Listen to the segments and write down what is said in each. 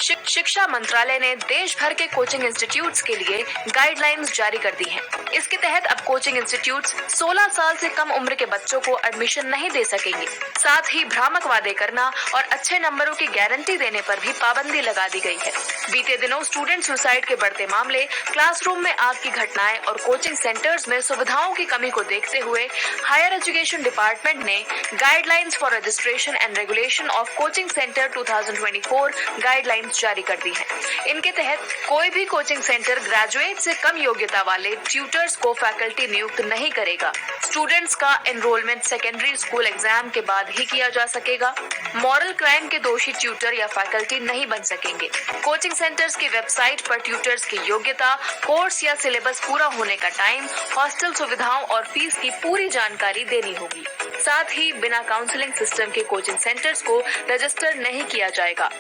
शिक्षा मंत्रालय ने देश भर के कोचिंग इंस्टीट्यूट्स के लिए गाइडलाइंस जारी कर दी हैं। इसके तहत अब कोचिंग इंस्टीट्यूट्स 16 साल से कम उम्र के बच्चों को एडमिशन नहीं दे सकेंगे। साथ ही भ्रामक वादे करना और अच्छे नंबरों की गारंटी देने पर भी पाबंदी लगा दी गई है। बीते दिनों स्टूडेंट सुसाइड के बढ़ते मामले, क्लासरूम में आग की घटनाएं और कोचिंग सेंटर्स में सुविधाओं की कमी को देखते हुए हायर एजुकेशन डिपार्टमेंट ने guidelines for registration and regulation of coaching centre 2024 guidelines जारी कर दी है। इनके तहत कोई भी कोचिंग सेंटर ग्रेजुएट से कम योग्यता वाले ट्यूटर्स को फैकल्टी नियुक्त नहीं करेगा। स्टूडेंट्स का एनरोलमेंट सेकेंडरी स्कूल एग्जाम के बाद ही किया जा सकेगा। मॉरल क्राइम के दोषी ट्यूटर या फैकल्टी नहीं बन सकेंगे। कोचिंग सेंटर्स की वेबसाइट पर ट्यूटर्स की योग्यता, कोर्स या सिलेबस पूरा होने का टाइम, हॉस्टल सुविधाओं और फीस की पूरी जानकारी देनी होगी। साथ ही बिना काउंसलिंग सिस्टम के कोचिंग सेंटर्स को रजिस्टर नहीं किया जाएगा।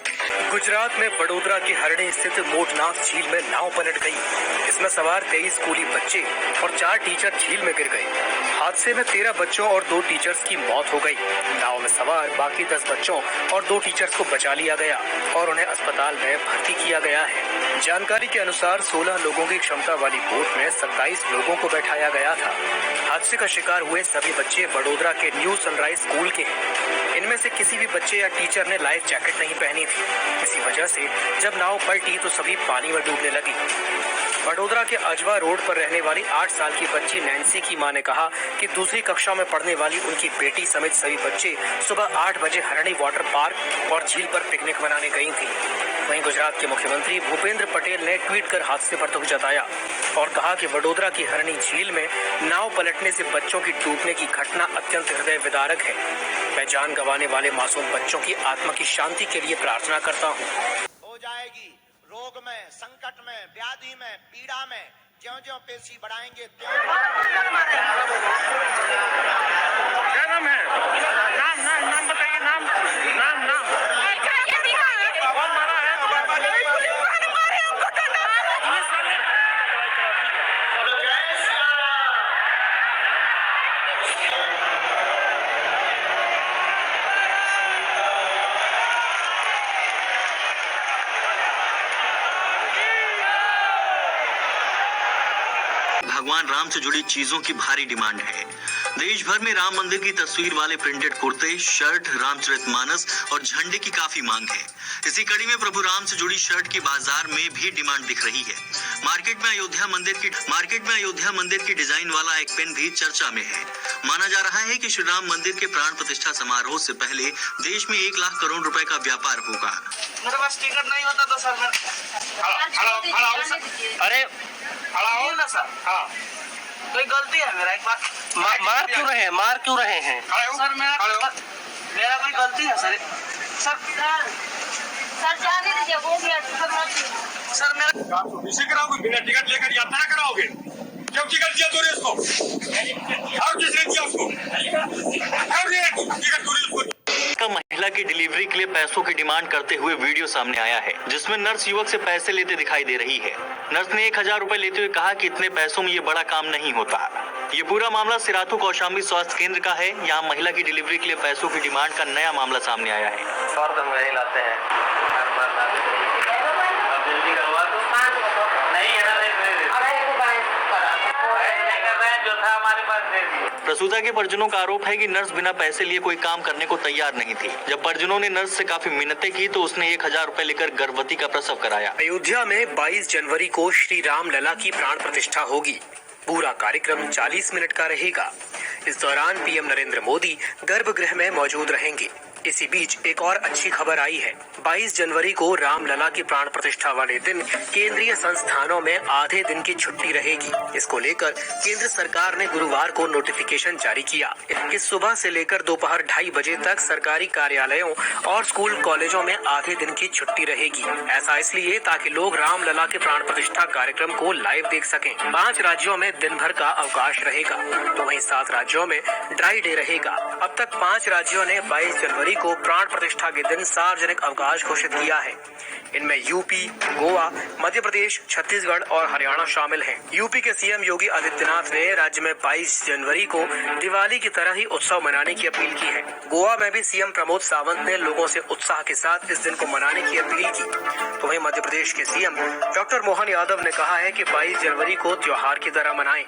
गुजरात में वडोदरा की हरणी स्थित मोटनाग झील में नाव पलट गई। इसमें सवार 23 स्कूली बच्चे और 4 टीचर झील में गिर गए। हादसे में 13 बच्चों और 2 टीचर्स की मौत हो गई। नाव में सवार बाकी 10 बच्चों और 2 टीचर्स को बचा लिया गया और उन्हें अस्पताल में भर्ती किया गया है। जानकारी के अनुसार 16 लोगों की क्षमता वाली बोट में 27 लोगों को बैठाया गया था। हादसे का शिकार हुए सभी बच्चे वडोदरा के न्यू सनराइज स्कूल के हैं। इनमें से किसी भी बच्चे या टीचर ने लाइफ जैकेट नहीं पहनी थी। इसी वजह से जब नाव पलटी तो सभी पानी में डूबने लगी। वडोदरा के अजवा रोड पर रहने वाली 8 साल की बच्ची नैन्सी की मां ने कहा कि दूसरी कक्षा में पढ़ने वाली उनकी बेटी समेत सभी बच्चे सुबह 8 बजे हरणी वाटर पार्क और झील पर पिकनिक मनाने गई थी। वहीं गुजरात के मुख्यमंत्री भूपेंद्र पटेल ने ट्वीट कर हादसे पर दुख जताया और कहा कि वडोदरा की हरणी झील में नाव पलटने से बच्चों की डूबने की घटना अत्यंत हृदय विदारक है। मैं जान गंवाने वाले मासूम बच्चों की आत्मा की शांति के लिए प्रार्थना करता हूँ। हो जाएगी रोग में, संकट में, व्याधि में, पीड़ा में ज्यों-ज्यों पेशी बढ़ाएंगे त्यों क्या नाम है? नाम बताइए। नाम कौन मारा है? भगवान राम से जुड़ी चीजों की भारी डिमांड है। देश भर में राम मंदिर की तस्वीर वाले प्रिंटेड कुर्ते, शर्ट, रामचरितमानस और झंडे की काफी मांग है। इसी कड़ी में प्रभु राम से जुड़ी शर्ट की बाजार में भी डिमांड दिख रही है। मार्केट में अयोध्या मंदिर की डिजाइन वाला एक पेन भी चर्चा में है। माना जा रहा है कि श्री राम मंदिर के प्राण प्रतिष्ठा समारोह से पहले देश में 1 लाख करोड़ रुपए का व्यापार होगा। मेरे पास टिकट नहीं होता तो सर अरे ना सर। हाँ, कोई गलती है मेरा। एक बार मार क्यों रहे हैं सर? मेरा कोई गलती है सर? सर जाने दीजिए, वो भी सर मेरा इसे कराओगे बिना टिकट लेकर यात्रा कराओगे? क्यों टिकट दिया तूने इसको? और किसने दिया उसको? क्यों दिया टिकट तूने उसको? महिला की डिलीवरी के लिए पैसों की डिमांड करते हुए वीडियो सामने आया है, जिसमें नर्स युवक से पैसे लेते दिखाई दे रही है। नर्स ने 1000 रुपए लेते हुए कहा कि इतने पैसों में ये बड़ा काम नहीं होता। ये पूरा मामला सिराथू कौशाम्बी स्वास्थ्य केंद्र का है। यहाँ महिला की डिलीवरी के लिए पैसों की डिमांड का नया मामला सामने आया है। लाते हैं जल्दी करवा दो। नहीं जो था हमारे पास दे दिया। प्रसूता के परिजनों का आरोप है कि नर्स बिना पैसे लिए कोई काम करने को तैयार नहीं थी। जब परिजनों ने नर्स से काफी मिन्नतें की तो उसने 1000 रुपए लेकर गर्भवती का प्रसव कराया। अयोध्या में 22 जनवरी को श्री राम लला की प्राण प्रतिष्ठा होगी। पूरा कार्यक्रम 40 मिनट का रहेगा। इस दौरान पीएम नरेंद्र मोदी गर्भगृह में मौजूद रहेंगे। इसी बीच एक और अच्छी खबर आई है। 22 जनवरी को रामलला की प्राण प्रतिष्ठा वाले दिन केंद्रीय संस्थानों में आधे दिन की छुट्टी रहेगी। इसको लेकर केंद्र सरकार ने गुरुवार को नोटिफिकेशन जारी किया कि सुबह से लेकर दोपहर 2:30 बजे तक सरकारी कार्यालयों और स्कूल कॉलेजों में आधे दिन की छुट्टी रहेगी। ऐसा इसलिए ताकि लोग रामलला के प्राण प्रतिष्ठा कार्यक्रम को लाइव देख सकें। 5 राज्यों में दिन भर का अवकाश रहेगा तो वहीं 7 राज्यों में ड्राई डे रहेगा। अब तक 5 राज्यों ने 22 जनवरी जनवरी को प्राण प्रतिष्ठा के दिन सार्वजनिक अवकाश घोषित किया है। इनमें यूपी, गोवा, मध्य प्रदेश, छत्तीसगढ़ और हरियाणा शामिल हैं। यूपी के सीएम योगी आदित्यनाथ ने राज्य में 22 जनवरी को दिवाली की तरह ही उत्सव मनाने की अपील की है। गोवा में भी सीएम प्रमोद सावंत ने लोगों से उत्साह के साथ इस दिन को मनाने की अपील की। तो वहीं मध्य प्रदेश के सीएम डॉक्टर मोहन यादव ने कहा है कि 22 जनवरी को त्योहार की तरह मनाएं।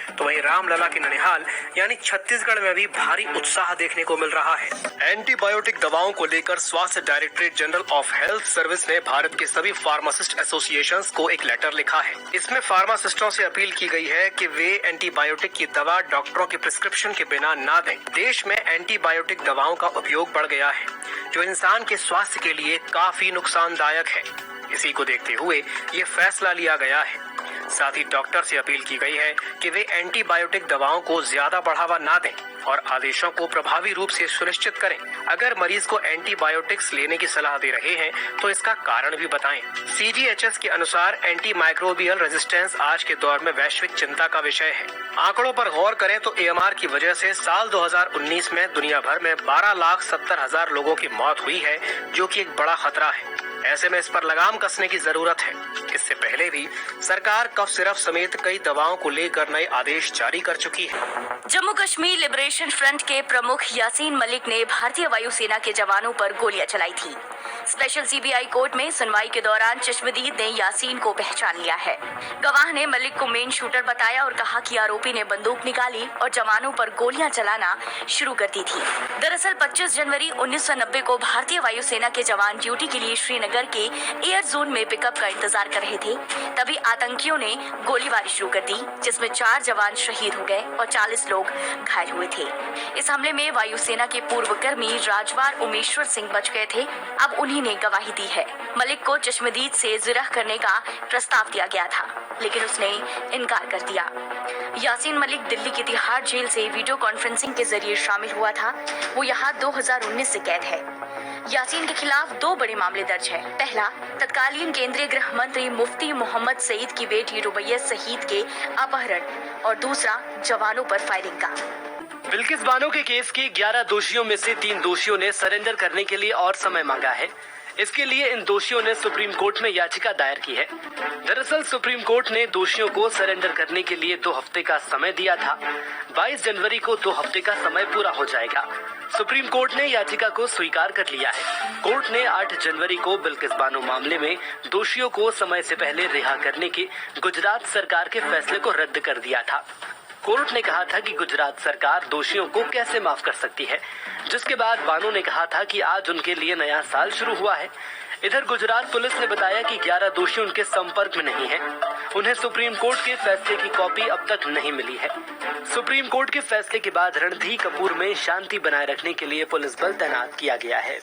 तो वहीं रामलला के ननिहाल यानी छत्तीसगढ़ में भी भारी उत्साह देखने को मिल रहा है। एंटीबायोटिक दवाओं को लेकर स्वास्थ्य directorate general of health service ने भारत के सभी फार्मासिस्ट एसोसिएशंस को एक लेटर लिखा है। इसमें फार्मासिस्टों से अपील की गई है कि वे एंटीबायोटिक की दवा डॉक्टरों के प्रिस्क्रिप्शन के बिना ना दें। देश में एंटीबायोटिक दवाओं का उपयोग बढ़ गया है, जो इंसान के स्वास्थ्य के लिए काफी नुकसानदायक है। इसी को देखते हुए ये फैसला लिया गया है। साथ ही डॉक्टर से अपील की गई है कि वे एंटीबायोटिक दवाओं को ज्यादा बढ़ावा ना दें और आदेशों को प्रभावी रूप से सुनिश्चित करें। अगर मरीज को एंटीबायोटिक्स लेने की सलाह दे रहे हैं तो इसका कारण भी बताएं। CGHS के अनुसार एंटीमाइक्रोबियल रेजिस्टेंस आज के दौर में वैश्विक चिंता का विषय है। आंकड़ों पर गौर करें तो AMR की वजह से साल 2019 में दुनिया भर में 12,70,000 लोगों की मौत हुई है, जो कि एक बड़ा खतरा है। ऐसे में इस पर लगाम कसने की जरूरत है। इससे पहले भी सरकार कफ सिरप समेत कई दवाओं को लेकर नए आदेश जारी कर चुकी है। जम्मू कश्मीर लिबरेशन फ्रंट के प्रमुख यासीन मलिक ने भारतीय वायुसेना के जवानों पर गोलियां चलाई थी। स्पेशल CBI कोर्ट में सुनवाई के दौरान चश्मदीद ने यासीन को पहचान लिया है। गवाह ने मलिक को मेन शूटर बताया और कहा कि आरोपी ने बंदूक निकाली और जवानों पर गोलियां चलाना शुरू कर दी थी। दरअसल 25 जनवरी 1990 को भारतीय वायुसेना के जवान ड्यूटी के लिए श्रीनगर के एयर जोन में पिकअप का इंतजार कर रहे थे। तभी आतंकियों ने गोलीबारी शुरू कर दी, जिसमें 4 जवान शहीद हो गए और 40 लोग घायल हुए थे। इस हमले में वायुसेना के पूर्व कर्मी राजवार उमेश्वर सिंह बच गए थे। अब उन्हीं ने गवाही दी है। मलिक को चश्मदीद से जिरह करने का प्रस्ताव दिया गया था, लेकिन उसने इनकार कर दिया। यासीन मलिक दिल्ली की तिहाड़ जेल से वीडियो कॉन्फ्रेंसिंग के जरिए शामिल हुआ था। वो यहाँ 2019 से कैद है। यासीन के खिलाफ 2 बड़े मामले दर्ज है। पहला, तत्कालीन केंद्रीय गृह मंत्री मुफ्ती मोहम्मद सईद की बेटी रुबैया सईद के अपहरण और दूसरा, जवानों पर फायरिंग का। बिल्किस बानो के केस के 11 दोषियों में से 3 दोषियों ने सरेंडर करने के लिए और समय मांगा है। इसके लिए इन दोषियों ने सुप्रीम कोर्ट में याचिका दायर की है। दरअसल सुप्रीम कोर्ट ने दोषियों को सरेंडर करने के लिए 2 हफ्ते का समय दिया था। 22 जनवरी को 2 हफ्ते का समय पूरा हो जाएगा। सुप्रीम कोर्ट ने याचिका को स्वीकार कर लिया है। कोर्ट ने 8 जनवरी को बिल्किस बानो मामले में दोषियों को समय से पहले रिहा करने के गुजरात सरकार के फैसले को रद्द कर दिया था। कोर्ट ने कहा था कि गुजरात सरकार दोषियों को कैसे माफ कर सकती है, जिसके बाद बानो ने कहा था कि आज उनके लिए नया साल शुरू हुआ है। इधर गुजरात पुलिस ने बताया कि 11 दोषी उनके संपर्क में नहीं हैं। उन्हें सुप्रीम कोर्ट के फैसले की कॉपी अब तक नहीं मिली है। सुप्रीम कोर्ट के फैसले के बाद रणधीर कपूर में शांति बनाए रखने के लिए पुलिस बल तैनात किया गया है।